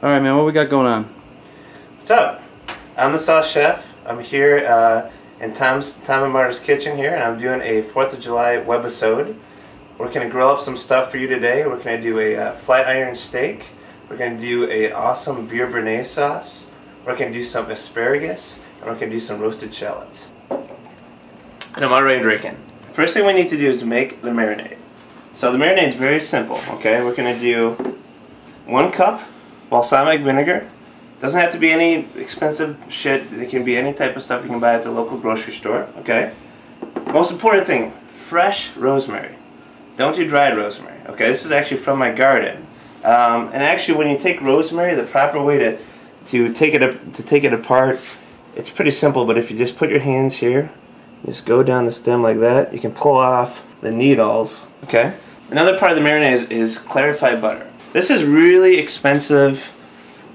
Alright, man, what we got going on? What's up? I'm the sauce chef. I'm here in Tom and Marta's kitchen here, and I'm doing a 4th of July webisode. We're going to grill up some stuff for you today. We're going to do a flat iron steak. We're going to do a awesome beer béarnaise sauce. We're going to do some asparagus, and we're going to do some roasted shallots. And I'm already drinking. First thing we need to do is make the marinade. So the marinade is very simple, okay? We're going to do 1 cup balsamic vinegar. Doesn't have to be any expensive shit. It can be any type of stuff you can buy at the local grocery store, okay? Most important thing, fresh rosemary. Don't do dried rosemary, okay? This is actually from my garden. And actually, when you take rosemary, the proper way to take it apart, it's pretty simple. But if you just put your hands here, just go down the stem like that, you can pull off the needles, okay? Another part of the marinade is clarified butter. This is really expensive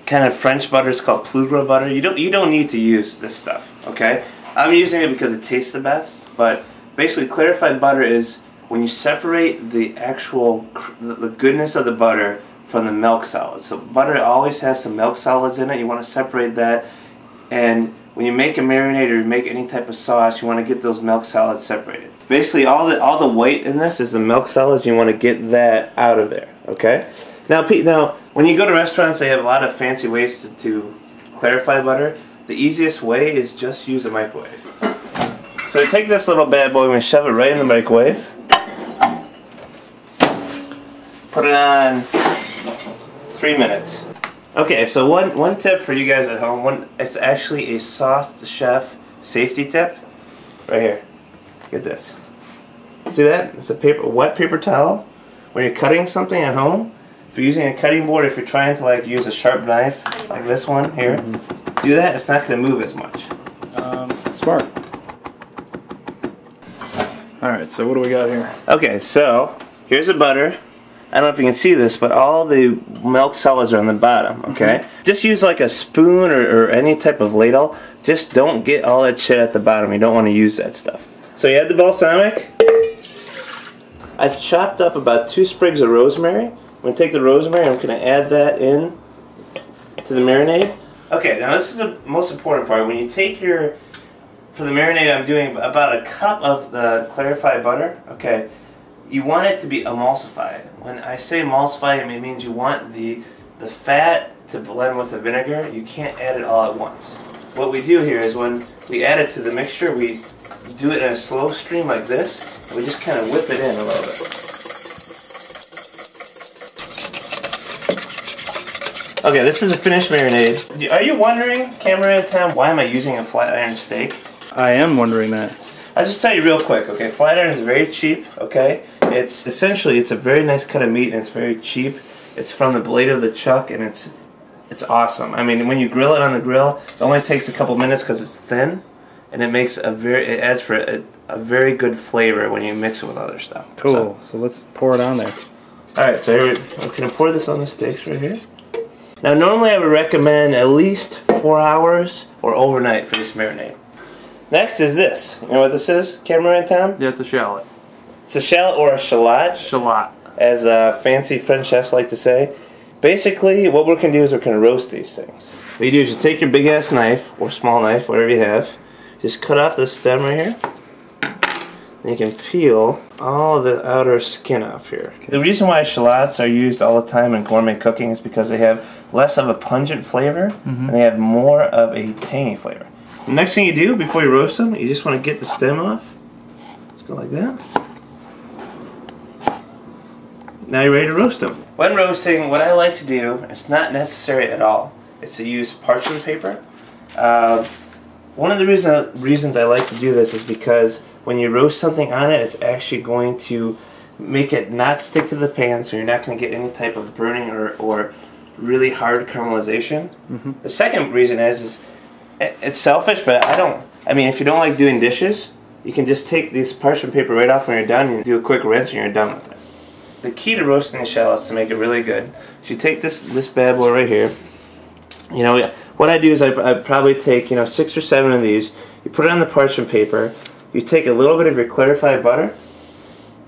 kind of French butter. It's called Plougre butter. You don't need to use this stuff, okay? I'm using it because it tastes the best. But basically, clarified butter is when you separate the actual the goodness of the butter from the milk solids. So butter always has some milk solids in it. You want to separate that, and when you make a marinade or you make any type of sauce, you want to get those milk solids separated. Basically, all the white in this is the milk solids. You want to get that out of there, okay? Now, when you go to restaurants, they have a lot of fancy ways to clarify butter. The easiest way is just use a microwave. So take this little bad boy and we shove it right in the microwave. Put it on 3 minutes. Okay, so one tip for you guys at home. It's actually a sauce chef safety tip. Right here. Get this. See that? It's a wet paper towel. When you're cutting something at home, if you're using a cutting board, if you're trying to use a sharp knife, like this one here, do that. It's not going to move as much. Smart. Alright, so what do we got here? Okay, so here's the butter. I don't know if you can see this, but all the milk solids are on the bottom, okay? Just use like a spoon or any type of ladle. Just don't get all that shit at the bottom. You don't want to use that stuff. So you add the balsamic. I've chopped up about 2 sprigs of rosemary. I'm going to take the rosemary and I'm going to add that in to the marinade. Okay, now this is the most important part. When you take for the marinade, I'm doing about a cup of the clarified butter, okay? You want it to be emulsified. When I say emulsify, it means you want the fat to blend with the vinegar. You can't add it all at once. What we do here is when we add it to the mixture, we do it in a slow stream like this, and we just kind of whip it in a little bit. Okay, this is a finished marinade. Are you wondering, camera Tom, why am I using a flat iron steak? I am wondering that. I'll just tell you real quick, okay? Flat iron is very cheap, okay? It's a very nice cut of meat, and it's very cheap. It's from the blade of the chuck, and it's awesome. I mean, when you grill it on the grill, it only takes a couple minutes because it's thin, and it adds for a very good flavor when you mix it with other stuff. Cool. So let's pour it on there. All right, so we're gonna pour this on the steaks right here. Now, normally I would recommend at least 4 hours or overnight for this marinade. Next is this. You know what this is, cameraman Tom? Yeah, it's a shallot. It's a shallot or a shallot. Shallot. As fancy French chefs like to say. Basically, what we're going to do is we're going to roast these things. What you do is you take your big ass knife, or small knife, whatever you have. Just cut off this stem right here. And you can peel all the outer skin off here. Okay. The reason why shallots are used all the time in gourmet cooking is because they have less of a pungent flavor, and they have more of a tangy flavor. The next thing you do before you roast them, you just want to get the stem off. Just go like that. Now you're ready to roast them. When roasting, what I like to do, it's not necessary at all, is to use parchment paper. One of the reasons I like to do this is because when you roast something on it, it's actually going to make it not stick to the pan, so you're not going to get any type of burning or really hard caramelization. The second reason is it's selfish, but I mean, if you don't like doing dishes, you can just take this parchment paper right off when you're done and do a quick rinse and you're done with it. The key to roasting the shallots to make it really good is you take this bad boy right here. You know, what I do is I probably take 6 or 7 of these. You put it on the parchment paper. You take a little bit of your clarified butter,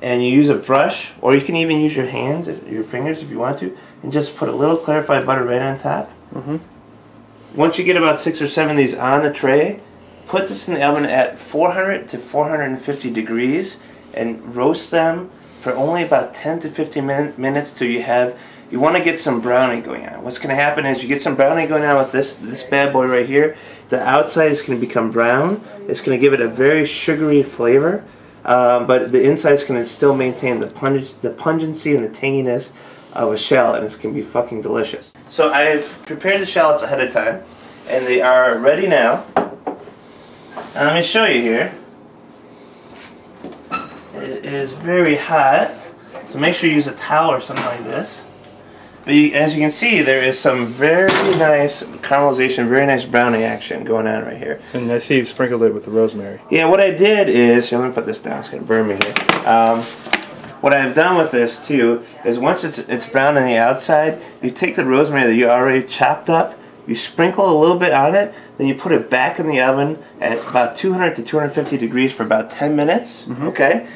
and you use a brush, or you can even use your hands, your fingers if you want to, and just put a little clarified butter right on top. Once you get about 6 or 7 of these on the tray, put this in the oven at 400 to 450 degrees and roast them for only about 10 to 15 minutes till you want to get some browning going on. What's going to happen is you get some browning going on with this bad boy right here. The outside is going to become brown. It's going to give it a very sugary flavor, but the inside is going to still maintain the pungency and the tanginess of a shallot, and it's going to be fucking delicious. So I've prepared the shallots ahead of time, and they are ready now. Now let me show you here. It is very hot, so make sure you use a towel or something like this. But as you can see, there is some very nice caramelization, very nice browning action going on right here. And I see you've sprinkled it with the rosemary. Yeah, what I did is, here, let me put this down, it's going to burn me here. What I've done with this too is once it's brown on the outside, you take the rosemary that you already chopped up, you sprinkle a little bit on it, then you put it back in the oven at about 200 to 250 degrees for about 10 minutes, okay?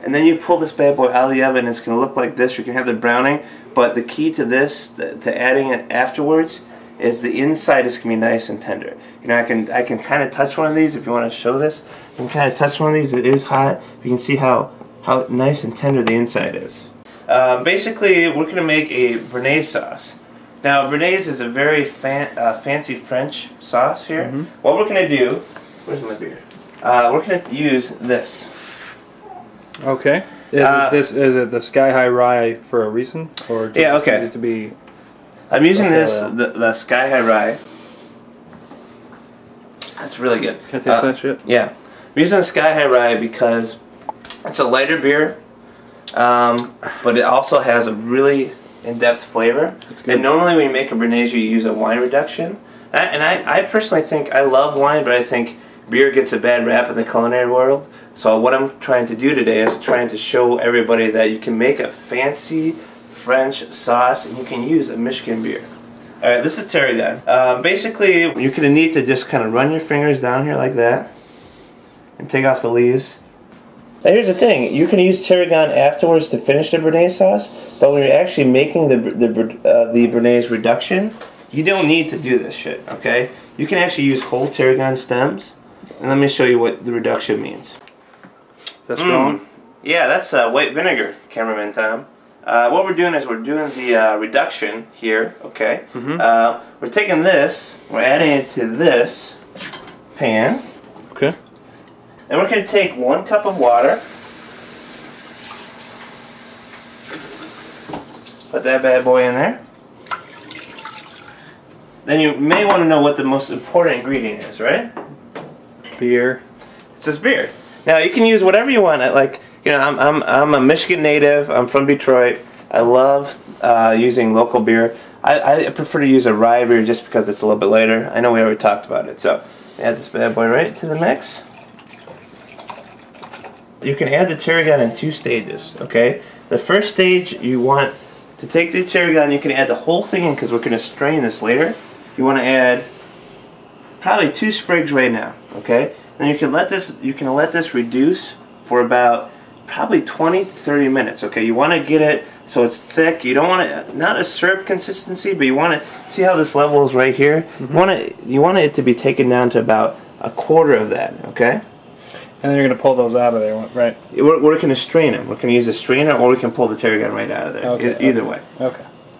And then you pull this bad boy out of the oven, it's going to look like this. You can have the browning, but the key to this, to adding it afterwards, is the inside is going to be nice and tender. You know, I can kind of touch one of these if you want to show this. You can kind of touch one of these. It is hot. You can see how nice and tender the inside is. Basically, we're going to make a béarnaise sauce. Now, béarnaise is a very fancy French sauce here. What we're going to do, where's my beer? We're going to use this. Okay. Is it the Sky High Rye for a reason, or just yeah, okay. It to be? I'm using the Sky High Rye. That's really good. Can I taste that shit? Yeah, I'm using the Sky High Rye because it's a lighter beer, but it also has a really in-depth flavor. That's good. And normally when you make a béarnaise, you use a wine reduction. And I personally think, I love wine, but I think beer gets a bad rap in the culinary world. So what I'm trying to do today is trying to show everybody that you can make a fancy French sauce and you can use a Michigan beer. Alright, this is tarragon. Basically, you're going to need to just kind of run your fingers down here like that and take off the leaves. Now here's the thing, you can use tarragon afterwards to finish the béarnaise sauce, but when you're actually making the béarnaise reduction, you don't need to do this shit, okay? You can actually use whole tarragon stems, and let me show you what the reduction means. Is that strong? Yeah, that's white vinegar, cameraman Tom. What we're doing is we're doing the reduction here, okay? We're taking this, we're adding it to this pan. Okay. And we're going to take 1 cup of water. Put that bad boy in there. Then you may want to know what the most important ingredient is, right? Beer. It says beer. Now you can use whatever you want. Like, you know, I'm a Michigan native. I'm from Detroit. I love using local beer. I prefer to use a rye beer just because it's a little bit lighter. I know we already talked about it. So add this bad boy right to the mix. You can add the tarragon in 2 stages. Okay. The first stage, you want to take the tarragon. You can add the whole thing in because we're going to strain this later. You want to add probably 2 sprigs right now. Okay. Then you can let this reduce for about probably 20 to 30 minutes. Okay, you want to get it so it's thick. You don't want it, not a syrup consistency, but you want to see how this level is right here. You want it to be taken down to about 1/4 of that. Okay. And then you're going to pull those out of there, right? We're going to strain them. We're going to use a strainer, or we can pull the tarragon right out of there. Okay, Either way. Okay.